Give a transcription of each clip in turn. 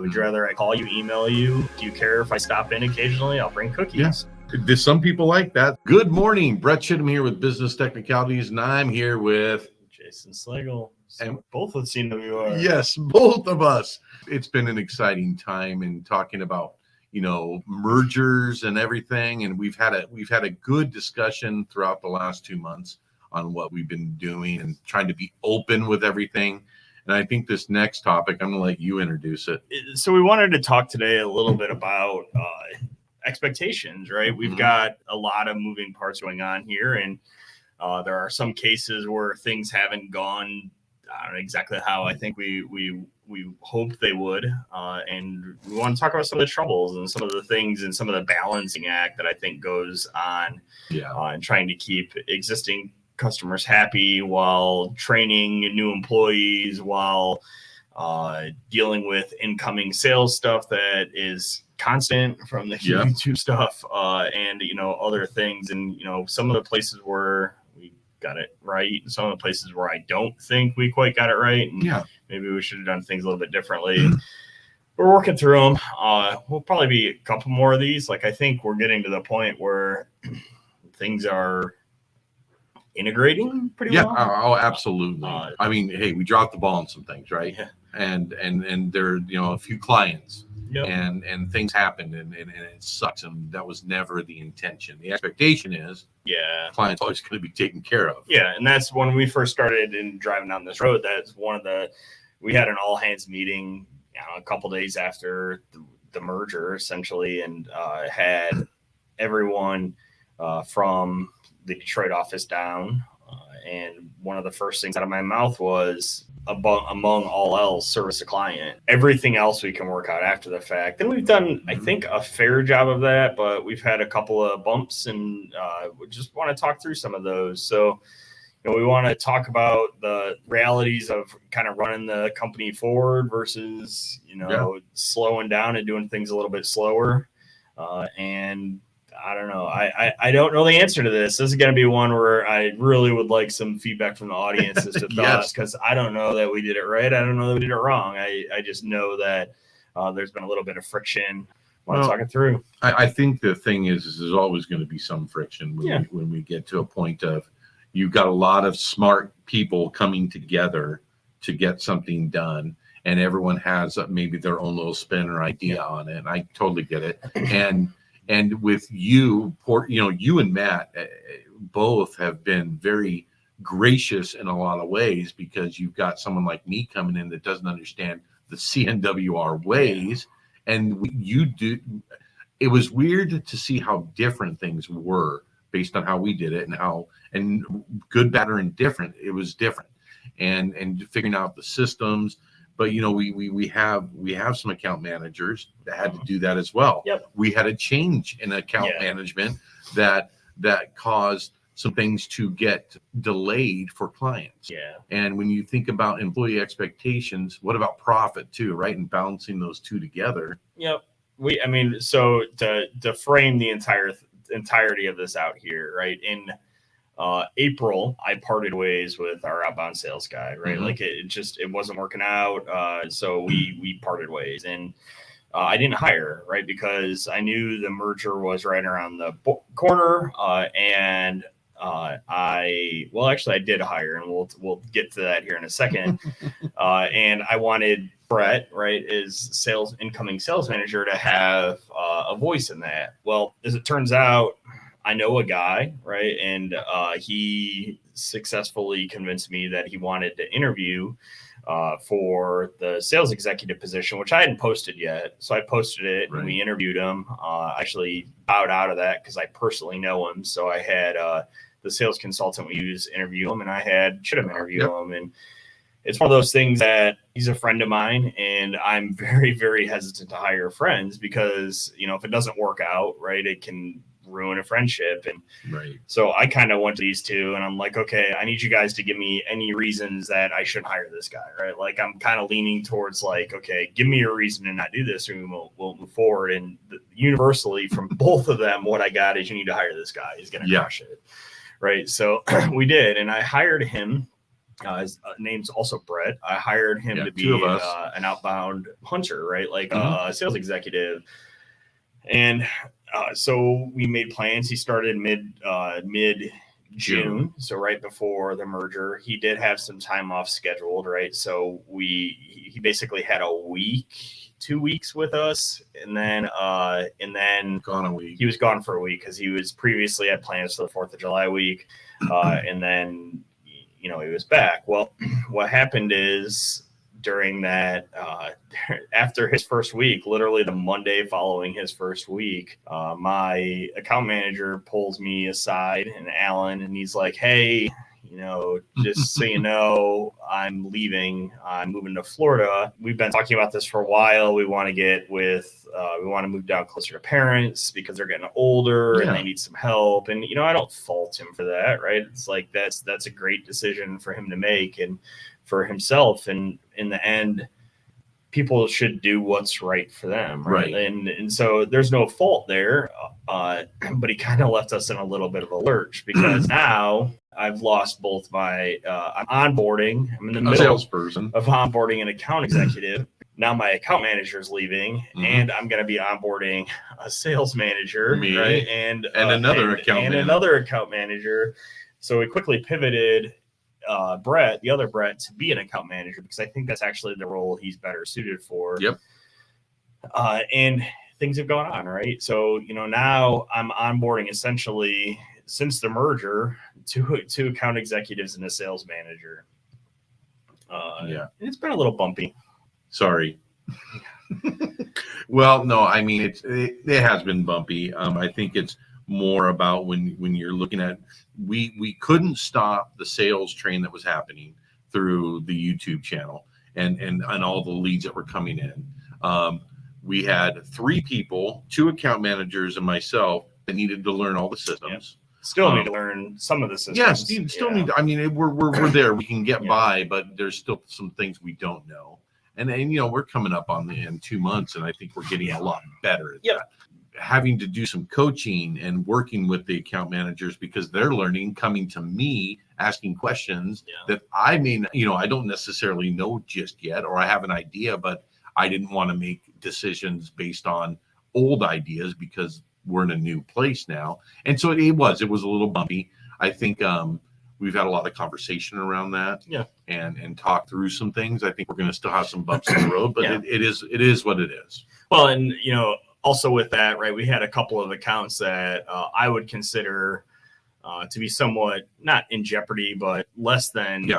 Would you rather I call you, email you? Do you care if I stop in occasionally? I'll bring cookies. Yeah. Some people like that. Good morning. Brett Chittum here with Business Technicalities, and I'm here with Jason Slagle. And both with CWR. Yes, both of us. It's been an exciting time in talking about, mergers and everything. And we've had a good discussion throughout the last 2 months on what we've been doing and trying to be open with everything. And I think this next topic, I'm going to let you introduce it. So we wanted to talk today a little bit about expectations, right? We've got a lot of moving parts going on here, and there are some cases where things haven't gone exactly how I think we hoped they would, and we want to talk about some of the troubles and some of the things and some of the balancing act that I think goes on, and trying to keep existing customers happy while training new employees, while dealing with incoming sales stuff that is constant from the YouTube stuff, and other things, and some of the places where we got it right, and some of the places where I don't think we quite got it right, and maybe we should have done things a little bit differently. We're working through them. We'll probably be a couple more of these. Like, I think we're getting to the point where things are integrating pretty well. Oh, absolutely. I mean, hey, we dropped the ball on some things, right? Yeah. And there, a few clients, and things happened, and it sucks. And that was never the intention. The expectation is, clients always going to be taken care of. Yeah, and that's when we first started and driving down this road. That's one of we had an all hands meeting a couple days after the merger, essentially, and had everyone from the Detroit office down, and one of the first things out of my mouth was, among all else, service a client. Everything else we can work out after the fact. And we've done, I think, a fair job of that, but we've had a couple of bumps, and we just want to talk through some of those. So, we want to talk about the realities of kind of running the company forward versus, slowing down and doing things a little bit slower. And I don't know. I don't know the answer to this. This is going to be one where I really would like some feedback from the audience as to thoughts, because I don't know that we did it right. I don't know that we did it wrong. I just know that there's been a little bit of friction. I want to talk it through. I think the thing is there's always going to be some friction when we get to a point of you've got a lot of smart people coming together to get something done, and everyone has maybe their own little spin or idea on it. And I totally get it. And with you and Matt both have been very gracious in a lot of ways, because you've got someone like me coming in that doesn't understand the CNWR ways. And you do. It was weird to see how different things were based on how we did it, and good, bad, or indifferent. It was different, and figuring out the systems. But we have some account managers that had to do that as well. We had a change in account management that caused some things to get delayed for clients. And when you think about employee expectations, what about profit too, right? And balancing those two together. So to frame the entirety of this out here, right? In April, I parted ways with our outbound sales guy, right? Like it wasn't working out. So we parted ways, and I didn't hire, right? Because I knew the merger was right around the corner. And I did hire, and we'll get to that here in a second. And I wanted Brett, right, as incoming sales manager, to have a voice in that. Well, as it turns out, I know a guy, right? And he successfully convinced me that he wanted to interview for the sales executive position, which I hadn't posted yet. So I posted it, and we interviewed him. Actually bowed out of that because I personally know him. So I had the sales consultant we use interview him, and I had Chittum interview him. And it's one of those things that he's a friend of mine, and I'm very, very hesitant to hire friends because, if it doesn't work out, right, it can ruin a friendship. And so I kind of went to these two, and I'm like, okay, I need you guys to give me any reasons that I shouldn't hire this guy, right? Like, I'm kind of leaning towards like, okay, give me a reason to not do this, and we'll move forward. And universally from both of them, what I got is, you need to hire this guy. He's going to crush it. Right. So we did, and I hired him. His name's also Brett. I hired him to two be of us. an outbound hunter, right? Like Mhm. a sales executive. And so we made plans. He started mid June, so right before the merger. He did have some time off scheduled, right? So he basically had a week, 2 weeks with us, and then Gone a week. he was gone for a week because he was previously had plans for the 4th of July week, and then he was back. Well, what happened is during that after his first week, literally the Monday following his first week, my account manager pulls me aside and Alan, and he's like, hey, just so you know, I'm leaving. I'm moving to Florida. We've been talking about this for a while. We want to move down closer to parents because they're getting older and they need some help. And, I don't fault him for that, right? It's like, that's a great decision for him to make and for himself. And in the end, people should do what's right for them. Right. And so there's no fault there. But he kind of left us in a little bit of a lurch because now I've lost both my I'm onboarding. I'm in the middle salesperson of onboarding an account executive. Now my account manager is leaving, and I'm going to be onboarding a sales manager, right? And another account manager. So we quickly pivoted Brett, the other Brett, to be an account manager because I think that's actually the role he's better suited for. Yep. And things have gone on, right? So now I'm onboarding essentially since the merger two account executives and a sales manager. It's been a little bumpy. Sorry. Well, no, I mean it has been bumpy. I think it's more about when you're looking at we couldn't stop the sales train that was happening through the YouTube channel and all the leads that were coming in. We had 3 people, 2 account managers and myself that needed to learn all the systems. Still need to learn some of the systems. Yes, you still need. I mean, we're there. We can get by, but there's still some things we don't know. And we're coming up on in 2 months, and I think we're getting a lot better at that. Having to do some coaching and working with the account managers because they're learning, coming to me, asking questions that I mean, I don't necessarily know just yet, or I have an idea, but I didn't want to make decisions based on old ideas because we're in a new place now. And so it was a little bumpy. I think we've had a lot of conversation around that and talk through some things. I think we're going to still have some bumps in the road, but it is what it is. Well, and also with that, right, we had a couple of accounts that I would consider to be somewhat not in jeopardy, but less than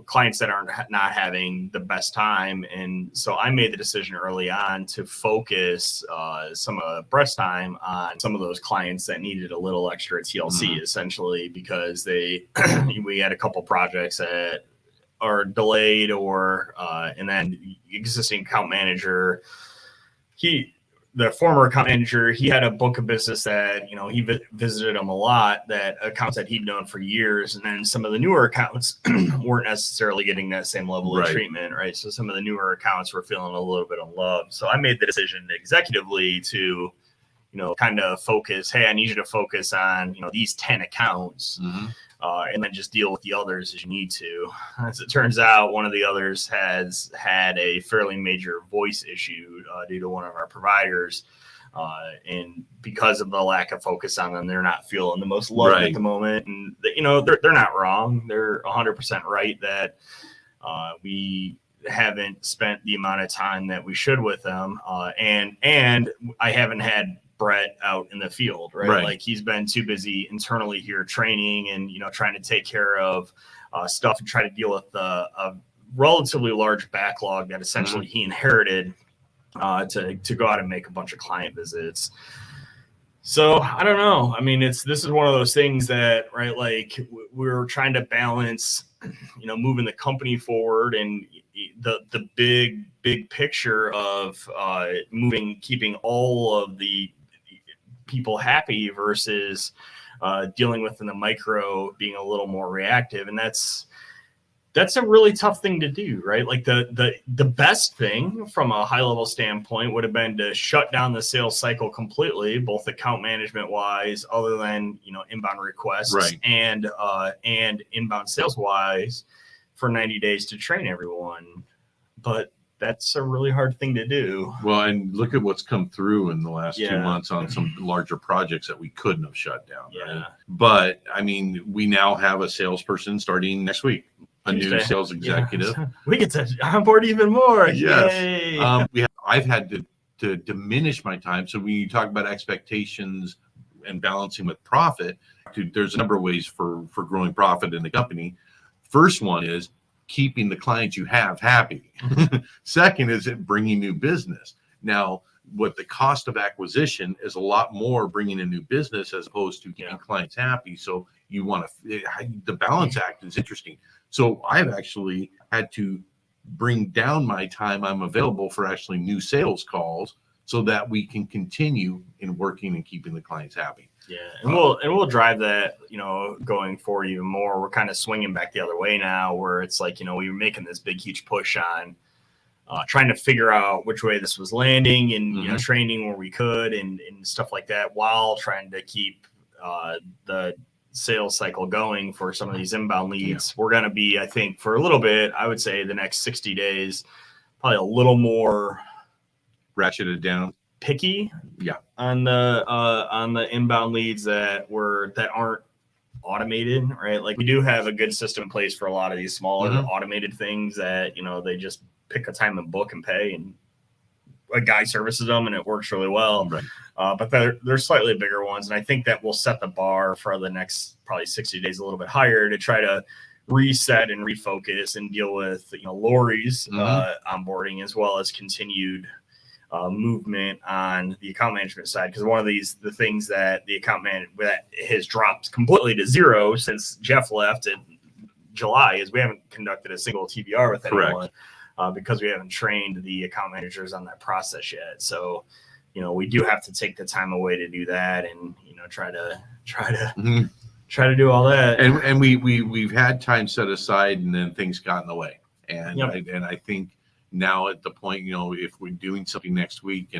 clients that aren't not having the best time. And so I made the decision early on to focus some of Brett's time on some of those clients that needed a little extra TLC, essentially, because we had a couple projects that are delayed and then existing account manager, the former account manager, he had a book of business that, he visited him a lot, that accounts that he'd known for years. And then some of the newer accounts weren't necessarily getting that same level of treatment, right? So some of the newer accounts were feeling a little bit of love. So I made the decision executively to, kind of focus, hey, I need you to focus on, these 10 accounts. And then just deal with the others as you need to. As it turns out, one of the others has had a fairly major voice issue due to one of our providers. And because of the lack of focus on them, they're not feeling the most love at the moment. And, they're not wrong. They're 100% right that we haven't spent the amount of time that we should with them. And I haven't had Brett out in the field, right? Like he's been too busy internally here training and, trying to take care of stuff and try to deal with a relatively large backlog that essentially he inherited to go out and make a bunch of client visits. So I don't know. I mean, this is one of those things that, right, like we're trying to balance, moving the company forward and the big picture of keeping all of the people happy versus dealing with in the micro being a little more reactive. And that's a really tough thing to do, right? Like the best thing from a high level standpoint would have been to shut down the sales cycle completely, both account management wise, other than inbound requests and inbound sales wise, for 90 days to train everyone. But that's a really hard thing to do. Well, and look at what's come through in the last 2 Yeah. months on some larger projects that we couldn't have shut down. Yeah. Right? But I mean, we now have a salesperson starting next week, a new Tuesday. sales executive. Yeah. We get to onboard even more. Yes. Yay. I've had to diminish my time. So when you talk about expectations and balancing with profit, there's a number of ways for growing profit in the company. First one is keeping the clients you have happy. Second is it bringing new business. Now, what the cost of acquisition is a lot more bringing in new business as opposed to keeping clients happy. So you want to, the balance act is interesting. So I've actually had to bring down my time I'm available for actually new sales calls so that we can continue in working and keeping the clients happy. Yeah, and we'll drive that, going forward even more. We're kind of swinging back the other way now, where it's like, we were making this big, huge push on trying to figure out which way this was landing and training where we could and stuff like that, while trying to keep the sales cycle going for some of these inbound leads. We're going to be, I think, for a little bit, I would say the next 60 days, probably a little more ratcheted down, picky on the inbound leads that aren't automated, right? Like, we do have a good system in place for a lot of these smaller automated things that they just pick a time and book and pay, and a guy services them and it works really well. Right. But they're slightly bigger ones, and I think that will set the bar for the next probably 60 days a little bit higher to try to reset and refocus and deal with Lori's onboarding, as well as continued movement on the account management side. Because one of the things that the account management that has dropped completely to zero since Jeff left in July is we haven't conducted a single TBR with anyone, because we haven't trained the account managers on that process yet. So, we do have to take the time away to do that, and try to do all that. And we've had time set aside, and then things got in the way. And I think now at the point, if we're doing something next week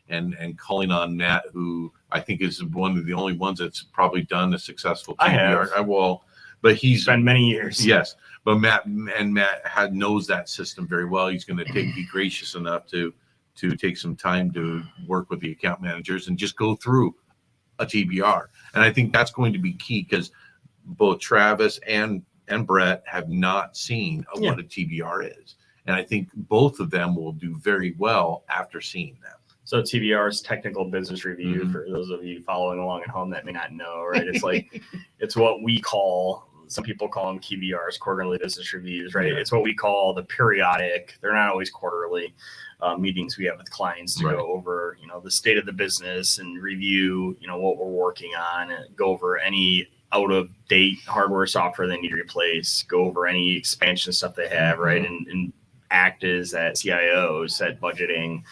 and calling on Matt, who I think is one of the only ones that's probably done a successful TBR. But he's been many years. Yes, but Matt knows that system very well. He's going to be gracious enough to take some time to work with the account managers and just go through a TBR. And I think that's going to be key, because both Travis and Brett have not seen what a TBR is. And I think both of them will do very well after seeing them. So TBR is technical business review, for those of you following along at home that may not know, right? It's like, it's what we call, some people call them QBRs, quarterly business reviews, right? Yeah. It's what we call the periodic, they're not always quarterly, meetings we have with clients to go over, the state of the business and review, what we're working on, and go over any out of date hardware, software they need to replace, go over any expansion stuff they have, right? And act as that CIO, set budgeting,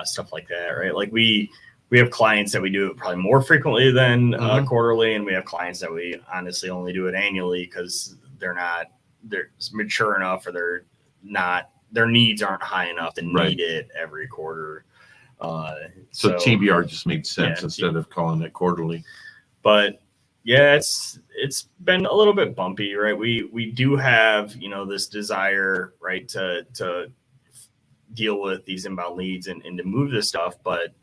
stuff like that, right? Like we have clients that we do it probably more frequently than quarterly, and we have clients that we honestly only do it annually because they're mature enough, or their needs aren't high enough to need it every quarter. So TBR just made sense instead of calling it quarterly. But it's been a little bit bumpy, right? We do have this desire, right, to deal with these inbound leads and to move this stuff, but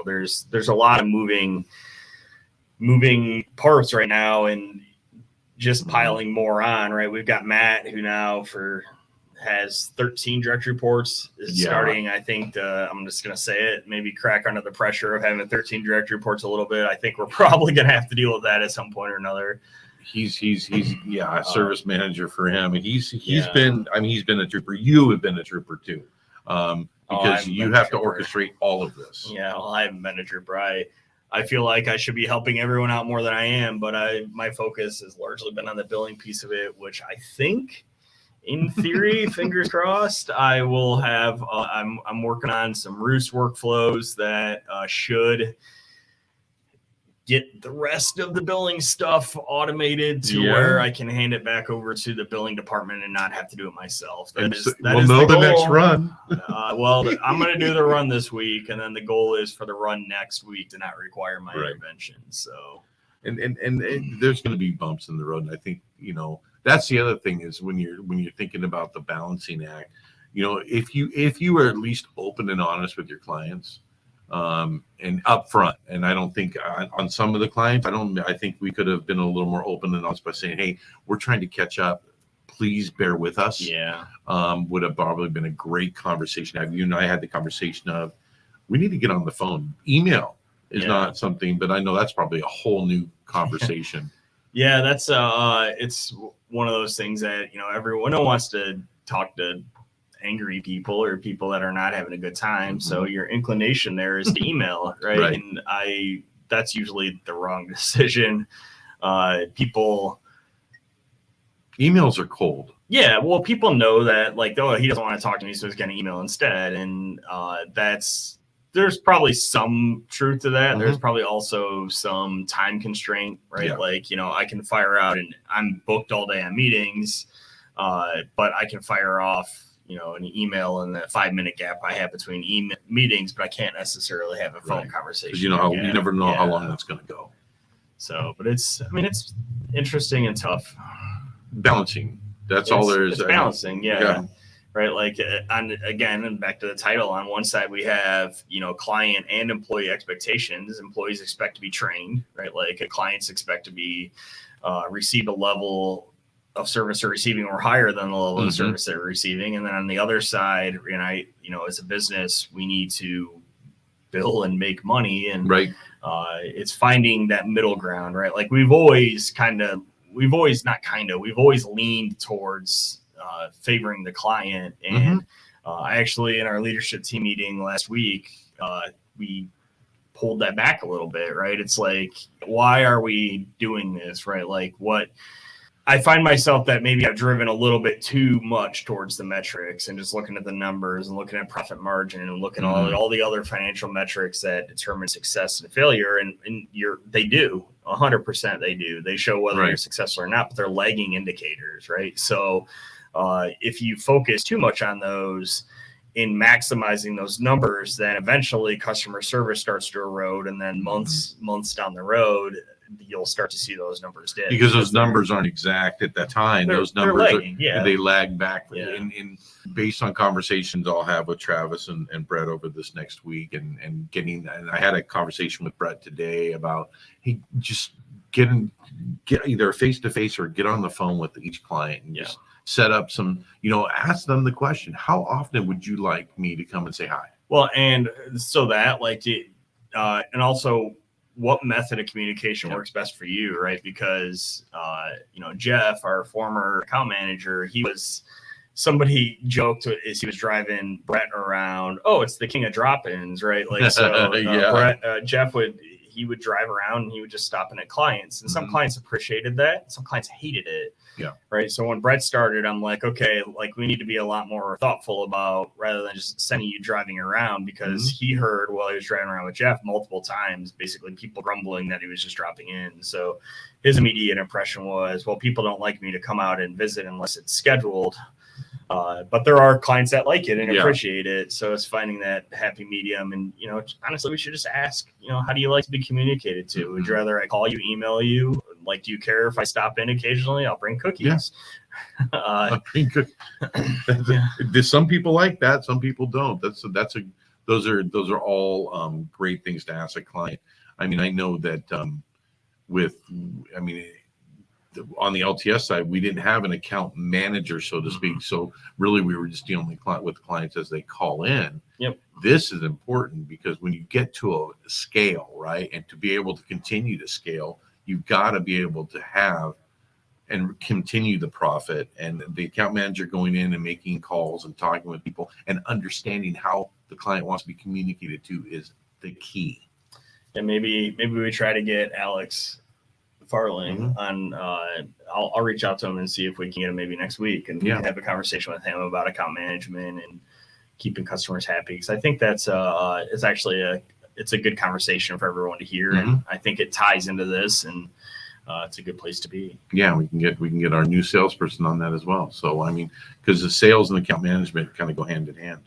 there's a lot of moving parts right now, and just piling more on, right? We've got Matt, who now has 13 direct reports, is starting, I think, I'm just going to say it, maybe crack under the pressure of having 13 direct reports a little bit. I think we're probably going to have to deal with that at some point or another. He's a service manager for him. And he's been a trooper. You have been a trooper too. Because you have to orchestrate all of this. Yeah, well, I haven't been a trooper. I feel like I should be helping everyone out more than I am, but my focus has largely been on the billing piece of it, which I think, in theory, fingers crossed, I will have. I'm working on some Roost workflows that should get the rest of the billing stuff automated to where I can hand it back over to the billing department and not have to do it myself. That is the next run. Well, I'm going to do the run this week, and then the goal is for the run next week to not require my intervention. So, and there's going to be bumps in the road, and I think that's the other thing is when you're thinking about the balancing act, if you are at least open and honest with your clients, and upfront. And I don't think on some of the clients, I think we could have been a little more open and honest by saying, hey, we're trying to catch up. Please bear with us. Yeah. Would have probably been a great conversation. You and I had the conversation of, we need to get on the phone. Email is not something, but I know that's probably a whole new conversation. Yeah, that's it's one of those things that, everyone wants to talk to angry people or people that are not having a good time. So your inclination there is to email, right? And that's usually the wrong decision. Emails are cold. Yeah, well, people know that, like, oh, he doesn't want to talk to me, so he's going to email instead. And there's probably some truth to that. There's probably also some time constraint, right? Yeah. Like, I can fire out, and I'm booked all day on meetings, but I can fire off, an email in that 5-minute gap I have between meetings, but I can't necessarily have a phone conversation. Because you never know how long that's going to go. So, but it's interesting and tough. Balancing. That's all there is. It's balancing. Yeah. Right. Like, and back to the title, on one side, we have, client and employee expectations. Employees expect to be trained, right? Like, clients expect to be, receive a level of service they're receiving or higher than the level of service they're receiving. And then on the other side, as a business, we need to bill and make money. And it's finding that middle ground, right? Like, we've always leaned towards favoring the client. And I actually, in our leadership team meeting last week, we pulled that back a little bit, right? It's like, why are we doing this, right? Like, what I find myself that maybe I've driven a little bit too much towards the metrics and just looking at the numbers and looking at profit margin and looking at all the other financial metrics that determine success and failure. And they do 100%. They do. They show whether you're successful or not, but they're lagging indicators, right? So if you focus too much on those in maximizing those numbers, then eventually customer service starts to erode. And then months down the road, you'll start to see those numbers dip. Because those numbers aren't exact at that time. Those numbers lagging, they lag back. In based on conversations I'll have with Travis and Brett over this next week, and I had a conversation with Brett today about, hey, just get either face to face or get on the phone with each client and just set up some, ask them the question, how often would you like me to come and say hi? Well, and so that, like, and also, what method of communication works best for you, right? Because, Jeff, our former account manager, somebody joked as he was driving Brett around, oh, it's the king of drop-ins, right? Like, so Jeff would drive around and he would just stop in at clients. And some clients appreciated that. Some clients hated it. Yeah. Right. So when Brett started, I'm like, okay, like, we need to be a lot more thoughtful about, rather than just sending you driving around, because he heard while he was driving around with Jeff multiple times, basically people grumbling that he was just dropping in. So his immediate impression was, well, people don't like me to come out and visit unless it's scheduled. But there are clients that like it and appreciate it. So it's finding that happy medium. And, honestly, we should just ask, how do you like to be communicated to? Would you rather I call you, email you? Like, do you care if I stop in occasionally? I'll bring cookies. I'll bring cookies. Some people like that. Some people don't. Those are all great things to ask a client. I mean, I know that on the LTS side, we didn't have an account manager, so to speak. So really, we were just dealing with clients as they call in. Yep. This is important because when you get to a scale, right, and to be able to continue to scale, you've got to be able to have and continue the profit. And the account manager going in and making calls and talking with people and understanding how the client wants to be communicated to is the key. And maybe we try to get Alex Farling on. I'll reach out to him and see if we can get him maybe next week, and we can have a conversation with him about account management and keeping customers happy. Because I think that's it's actually it's a good conversation for everyone to hear, and I think it ties into this, and it's a good place to be. Yeah, we can get our new salesperson on that as well. So I mean, because the sales and account management kind of go hand in hand.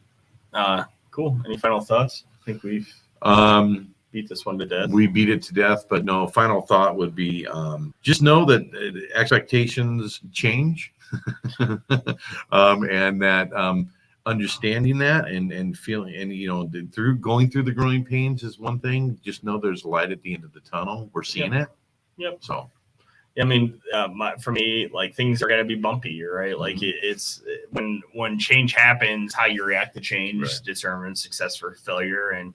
Cool. Any final thoughts? I think we've beat this one to death. We beat it to death, but no, final thought would be just know that expectations change and that understanding that and feeling, and through going through the growing pains is one thing. Just know there's light at the end of the tunnel. We're seeing it. Yep. So I mean, for me, like, things are going to be bumpy, right? Like, it's when change happens, how you react to change determines success or failure. And,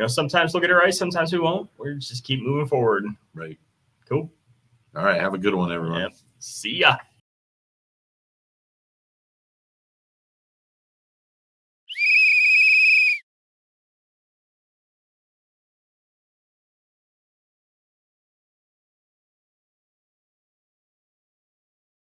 sometimes we'll get it right, sometimes we won't. We're just keep moving forward. Right. Cool. All right. Have a good one, everyone. Yep. See ya.